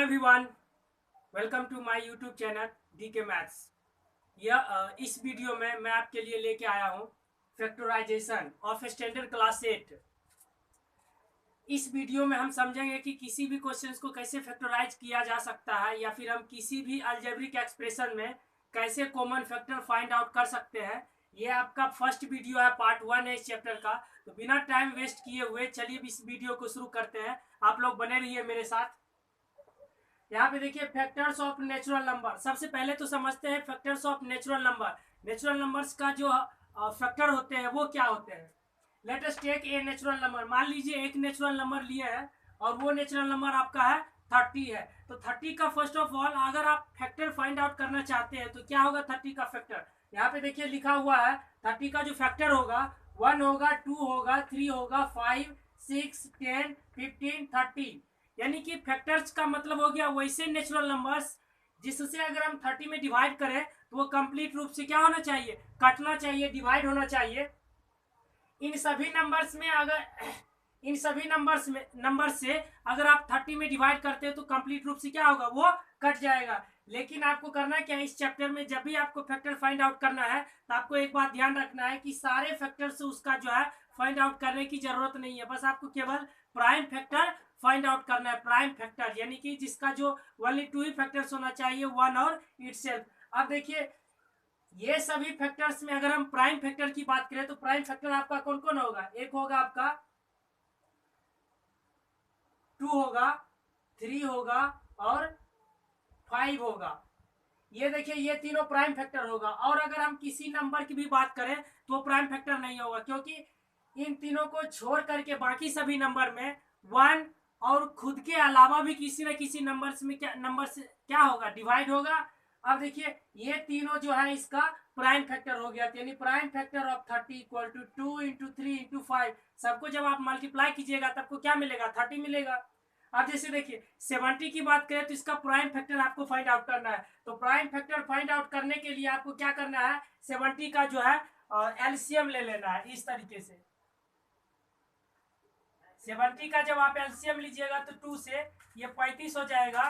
Everyone, welcome to my YouTube channel DK maths. इस video में मैं आपके लिए लेके आया हूँ फैक्टराइजेशन ऑफ स्टैंडर्ड क्लास 8। इस वीडियो में हम समझेंगे कि किसी भी क्वेश्चन को कैसे फैक्टराइज किया जा सकता है या फिर हम किसी भी अलजेब्रिक एक्सप्रेशन में कैसे कॉमन फैक्टर फाइंड आउट कर सकते हैं। ये आपका फर्स्ट वीडियो है, पार्ट 1 है इस चैप्टर का। तो बिना टाइम वेस्ट किए हुए चलिए इस वीडियो को शुरू करते हैं। आप लोग बने रहिए मेरे साथ। यहाँ पे देखिए फैक्टर्स ऑफ नेचुरल नंबर। सबसे पहले तो समझते हैं factors of natural number. Natural numbers का जो फैक्टर होते हैं वो क्या होते हैं। Let us take a natural number. मान लीजिए एक नेचुरल नंबर लिए है और वो नेचुरल नंबर आपका है 30 है। तो 30 का फर्स्ट ऑफ ऑल अगर आप फैक्टर फाइंड आउट करना चाहते हैं तो क्या होगा 30 का फैक्टर। यहाँ पे देखिए लिखा हुआ है 30 का जो फैक्टर होगा 1 होगा, 2 होगा, 3 होगा, 5, 6, 10, 15, 30। यानी कि फैक्टर्स का मतलब हो गया वैसे नेचुरल नंबर्स जिससे अगर हम 30 में डिवाइड करें तो वो कंप्लीट रूप से क्या होना चाहिए, कटना चाहिए, डिवाइड होना चाहिए। इन सभी नंबर्स में नंबर से अगर आप 30 में डिवाइड करते हैं तो कंप्लीट रूप से क्या होगा, वो कट जाएगा। लेकिन आपको करना क्या है इस चैप्टर में, जब भी आपको फैक्टर फाइंड आउट करना है तो आपको एक बात ध्यान रखना है कि सारे फैक्टर से उसका जो है फाइंड आउट करने की जरूरत नहीं है। बस आपको केवल प्राइम फैक्टर फाइंड आउट करना है। प्राइम फैक्टर यानी कि जिसका जो ओनली 2 ही फैक्टर्स होना चाहिए, 1 और इटसेल्फ। अब देखिए ये सभी फैक्टर्स में अगर हम प्राइम फैक्टर की बात करें तो प्राइम फैक्टर आपका कौन कौन होगा। एक होगा आपका 2 होगा, 3 होगा और 5 होगा। ये देखिए ये तीनों प्राइम फैक्टर होगा। और अगर हम किसी नंबर की भी बात करें तो वो प्राइम फैक्टर नहीं होगा, क्योंकि इन तीनों को छोड़ करके बाकी सभी नंबर में 1 और खुद के अलावा भी किसी न किसी नंबर से क्या होगा, डिवाइड होगा। अब देखिए ये तीनों जो है इसका प्राइम फैक्टर हो गया। यानी prime factor of 30 equal to 2 into 3 into 5। सबको जब आप मल्टीप्लाई कीजिएगा तब को क्या मिलेगा, 30 मिलेगा। अब जैसे देखिए 70 की बात करें तो इसका प्राइम फैक्टर आपको फाइंड आउट करना है। तो प्राइम फैक्टर फाइंड आउट करने के लिए आपको क्या करना है, 70 का जो है एलसीएम ले लेना है। इस तरीके से 70 का जब आप एलसीएम लीजिएगा तो 2 से ये 35 हो जाएगा,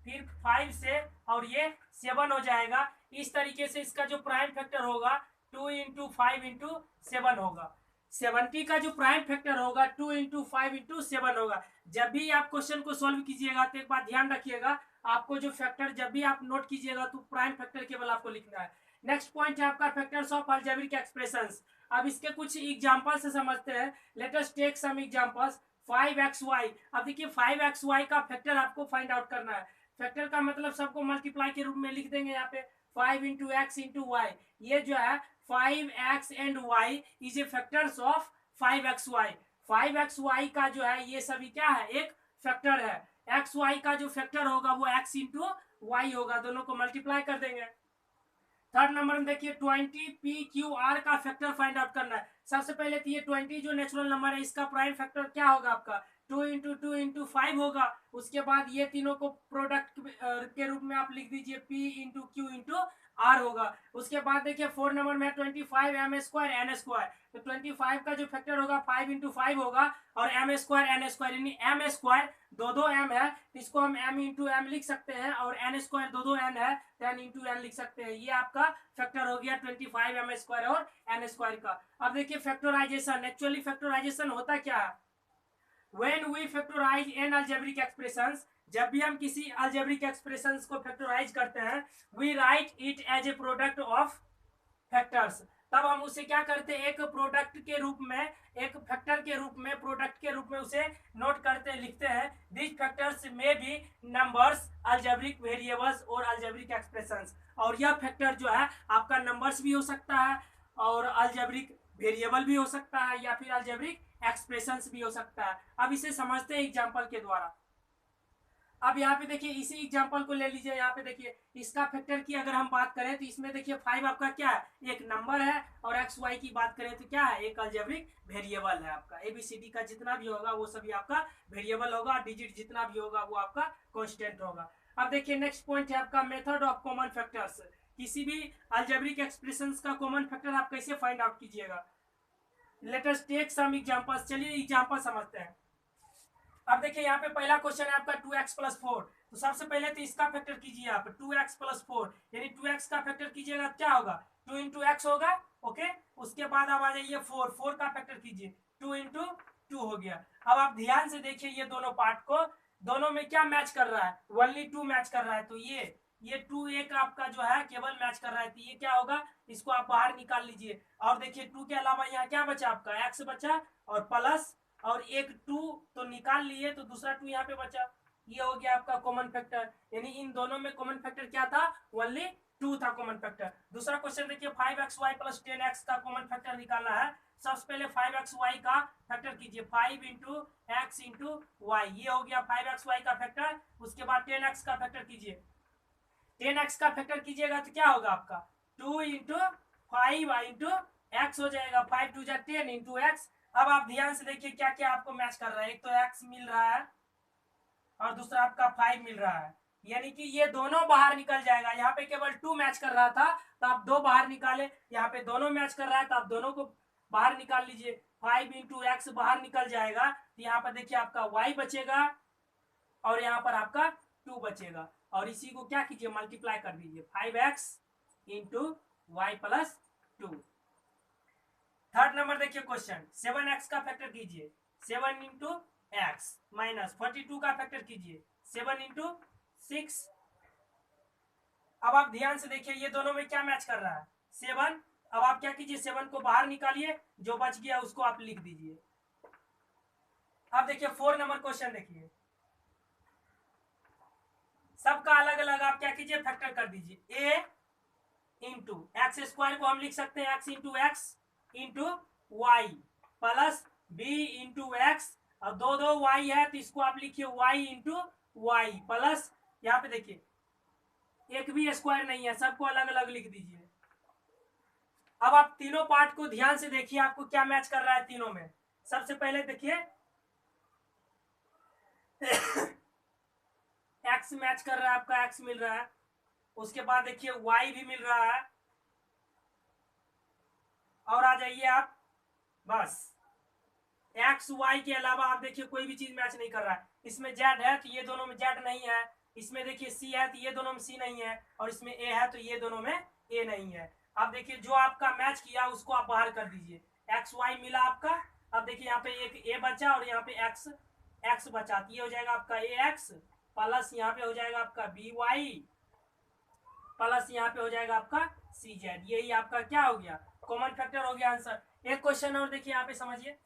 फिर 5 से और ये 7 हो जाएगा। इस तरीके से इसका जो प्राइम फैक्टर होगा 2 इंटू 5 इंटू 7 होगा। 70 का जो प्राइम फैक्टर होगा 2 इंटू 5 इंटू 7 होगा। जब भी आप क्वेश्चन को सॉल्व कीजिएगा तो एक बात ध्यान रखिएगा, आपको जो फैक्टर जब भी आप नोट कीजिएगा तो प्राइम फैक्टर केवल आपको लिखना है। नेक्स्ट पॉइंट है आपका फैक्टर्स ऑफ अलजेब्रिक एक्सप्रेशंस। अब इसके कुछ एग्जांपल से समझते हैं। Let us take some examples. 5xy। अब देखिए 5xy का फैक्टर आपको फाइंड आउट करना है। फैक्टर का मतलब सबको मल्टीप्लाई के रूप में लिख देंगे यहाँ पे 5 इंटू एक्स इंटू वाई। ये जो है 5x and y is a factors of 5xy। 5xy का जो है ये सभी क्या है, एक फैक्टर है। xy का जो फैक्टर होगा वो x इंटू वाई होगा, दोनों को मल्टीप्लाई कर देंगे। थर्ड नंबर में देखिए 20 का फैक्टर फाइंड आउट करना है। सबसे पहले तो ये 20 जो नेचुरल नंबर है इसका प्राइम फैक्टर क्या होगा आपका 2 इंटू 2 इंटू 5 होगा। उसके बाद ये तीनों को प्रोडक्ट के रूप में आप लिख दीजिए p into q into r होगा। उसके बाद देखिए 4 नंबर में 25 एम स्क्वायर एन स्क्वायर। तो 25 का जो फैक्टर होगा 5 इंटू 5 होगा और एम स्क्वायर एन स्क्वायर, यानी एम स्क्वायर दो एम है, इसको हम एम इंटू एम लिख सकते हैं, और एन स्क्वायर दो एन है, 10 इंटू एन लिख सकते हैं। ये आपका फैक्टर हो गया 25 एम स्क्वायर और एन स्क्वायर का। अब देखिए फैक्टराइजेशन। एक्चुअली फैक्टराइजेशन होता क्या है, when we factorize an algebraic expressions, जब भी हम किसी algebraic expressions को फैक्टराइज करते हैं we write it as a product of factors। तब हम उसे क्या करते हैं, एक प्रोडक्ट के रूप में, एक फैक्टर के रूप में, प्रोडक्ट के रूप में उसे नोट करते हैं, लिखते हैं। दिस फैक्टर्स में भी नंबर्स, अलजेब्रिक वेरिएबल्स और अलजेब्रिक एक्सप्रेशंस। और यह फैक्टर जो है आपका नंबर्स भी हो सकता है और अलजेब्रिक वेरिएबल भी हो सकता है या फिर अलजेब्रिक एक्सप्रेशंस भी हो सकता है। अब इसे समझते हैं एग्जांपल के द्वारा। अब यहाँ पे देखिए इसी एग्जांपल को ले लीजिए। यहाँ पे देखिए इसका फैक्टर की अगर हम बात करें तो इसमें देखिए 5 आपका क्या है, एक नंबर है, और एक्स वाई की बात करें तो क्या है, एक अलजेब्रिक वेरिएबल है। आपका एबीसीडी का जितना भी होगा वो सभी आपका वेरिएबल होगा, डिजिट जितना भी होगा वो आपका कांस्टेंट होगा। अब देखिए नेक्स्ट पॉइंट है आपका मेथड ऑफ कॉमन फैक्टर्स। किसी भी अलजेब्रिक एक्सप्रेशंस का कॉमन फैक्टर आप कैसे फाइंड आउट कीजिएगा। Let us take some examples. चलिए एग्जांपल समझते हैं। अब देखिए यहाँ पे पहला क्वेश्चन है आपका 2x प्लस 4। तो सबसे पहले तो इसका फैक्टर कीजिए आप 2x प्लस 4, यानी 2x का फैक्टर कीजिएगा क्या होगा 2 इंटू एक्स होगा। ओके, उसके बाद आप आ जाइए 4 का फैक्टर कीजिए 2 इंटू 2 हो गया। अब आप ध्यान से देखिए ये दोनों पार्ट को, दोनों में क्या मैच कर रहा है, ओनली 2 मैच कर रहा है। तो ये 2 एक आपका जो है केवल मैच कर रहा है, तो ये क्या होगा, इसको आप बाहर निकाल लीजिए। और देखिए 2 के अलावा यहाँ क्या बचा आपका x बचा और प्लस और एक 2 तो निकाल लिए, तो दूसरा 2 यहाँ पे बचा, ये हो गया आपका कॉमन फैक्टर। यानी इन दोनों में कॉमन फैक्टर क्या था, ओनली 2 था कॉमन फैक्टर। दूसरा क्वेश्चन देखिए 5xy प्लस 10x का कॉमन फैक्टर निकालना है। सबसे पहले 5xy का फैक्टर कीजिए 5 इंटू एक्स इंटू वाई, ये हो गया 5xy का फैक्टर। उसके बाद 10x का फैक्टर कीजिए, 10x का फैक्टर कीजिएगा तो क्या होगा आपका 2 इंटू 5 इंटू एक्स हो जाएगा, 5 2 10 इंटू एक्स। अब आप ध्यान से देखिए क्या क्या आपको मैच कर रहा है, एक तो x मिल रहा है और दूसरा आपका 5 मिल रहा है, यानी कि ये दोनों बाहर निकल जाएगा। यहाँ पे केवल 2 मैच कर रहा था तो आप 2 बाहर निकाले, यहाँ पे दोनों मैच कर रहा है तो आप दोनों को बाहर निकाल लीजिए। 5 इंटू एक्स बाहर निकल जाएगा, तो यहाँ पर देखिए आपका y बचेगा और यहाँ पर आपका 2 बचेगा, और इसी को क्या कीजिए मल्टीप्लाई कर दीजिए 5x into y plus 2। Third number देखिए क्वेश्चन 7x का फैक्टर कीजिए 7 इंटू एक्स माइनस 42 का फैक्टर कीजिए 7 इंटू 6। अब आप ध्यान से देखिए ये दोनों में क्या मैच कर रहा है 7। अब आप क्या कीजिए 7 को बाहर निकालिए, जो बच गया उसको आप लिख दीजिए। अब देखिए 4 नंबर क्वेश्चन देखिए, सबका अलग अलग आप क्या कीजिए फैक्टर कर दीजिए। a इंटू एक्स स्क्वायर को हम लिख सकते हैं x into x into y plus b into x, और दो दो y है तो इसको आप लिखिए y इंटू वाई प्लस, यहाँ पे देखिए एक भी स्क्वायर नहीं है, सबको अलग अलग लिख दीजिए। अब आप तीनों पार्ट को ध्यान से देखिए आपको क्या मैच कर रहा है तीनों में। सबसे पहले देखिए x मैच कर रहा है, आपका x मिल रहा है। उसके बाद देखिए y भी मिल रहा है, और आ जाइए आप बस एक्स वाई के अलावा आप देखिए कोई भी चीज मैच नहीं कर रहा है। इसमें जेड है तो ये दोनों में जेड नहीं है, इसमें देखिए सी है तो ये दोनों में सी नहीं है, और इसमें ए है तो ये दोनों में ए नहीं है। अब देखिए जो आपका मैच किया उसको आप बाहर कर दीजिए, एक्स वाई मिला आपका। अब देखिए यहाँ पे एक ए बचा और यहाँ पे एक्स एक्स बचा, तो ये हो जाएगा आपका ए एक्स प्लस यहाँ पे हो जाएगा आपका बी वाई प्लस यहाँ पे हो जाएगा आपका सी जेड। यही आपका क्या हो गया कॉमन फैक्टर हो गया आंसर। एक क्वेश्चन और देखिए यहाँ पे समझिए,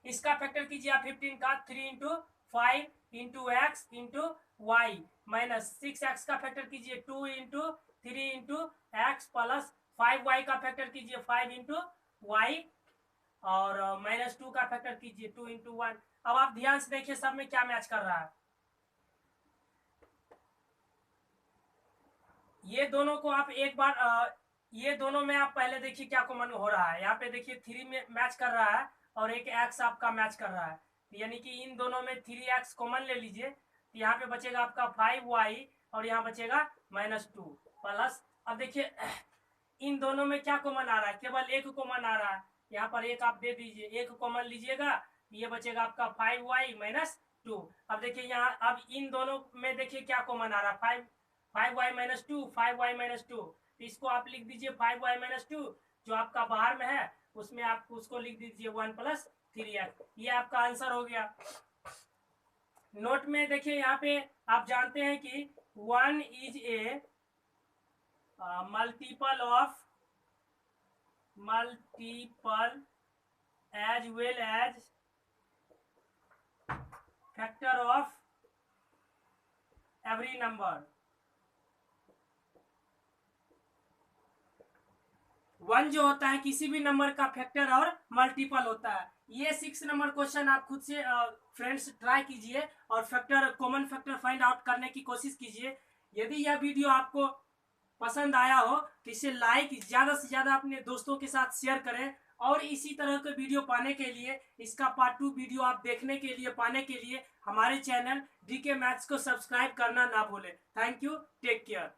इसका फैक्टर कीजिए आप 15 का 3 into 5 into x into y minus 6x का फैक्टर कीजिए 2 into 3 into x plus 5y का फैक्टर कीजिए 5 इंटू वाई और माइनस 2 का फैक्टर कीजिए 2 इंटू 1। अब आप ध्यान से देखिए सब में क्या मैच कर रहा है, ये दोनों को आप एक बार ये दोनों में आप पहले देखिए क्या कॉमन हो रहा है। यहाँ पे देखिए 3 में मैच कर रहा है और एक एक्स आपका मैच कर रहा है, यानी कि इन दोनों में 3x कॉमन ले लीजिए, तो यहाँ पे बचेगा आपका 5y और यहाँ बचेगा -2 प्लस। अब देखिए इन दोनों में क्या कॉमन आ रहा है, केवल एक कॉमन आ रहा है, यहाँ पर एक आप दे दीजिए, एक कॉमन लीजिएगा, ये बचेगा आपका 5y -2। अब देखिए यहाँ अब इन दोनों में देखिए क्या कॉमन आ रहा है 5y -2 5y -2, तो इसको आप लिख दीजिए 5y -2, जो आपका बाहर में है उसमें आप उसको लिख दीजिए 1 + 3x। ये आपका आंसर हो गया। नोट में देखिए यहाँ पे आप जानते हैं कि 1 is a multiple as well as factor of every number. 1 जो होता है किसी भी नंबर का फैक्टर और मल्टीपल होता है। ये 6 नंबर क्वेश्चन आप खुद से फ्रेंड्स ट्राई कीजिए और factor common factor find out करने की कोशिश कीजिए। यदि यह वीडियो आपको पसंद आया हो तो इसे लाइक ज़्यादा से ज़्यादा अपने दोस्तों के साथ शेयर करें, और इसी तरह के वीडियो पाने के लिए, इसका पार्ट 2 वीडियो आप देखने के लिए पाने के लिए हमारे चैनल DK मैथ्स को सब्सक्राइब करना ना भूलें। Thank you, take care.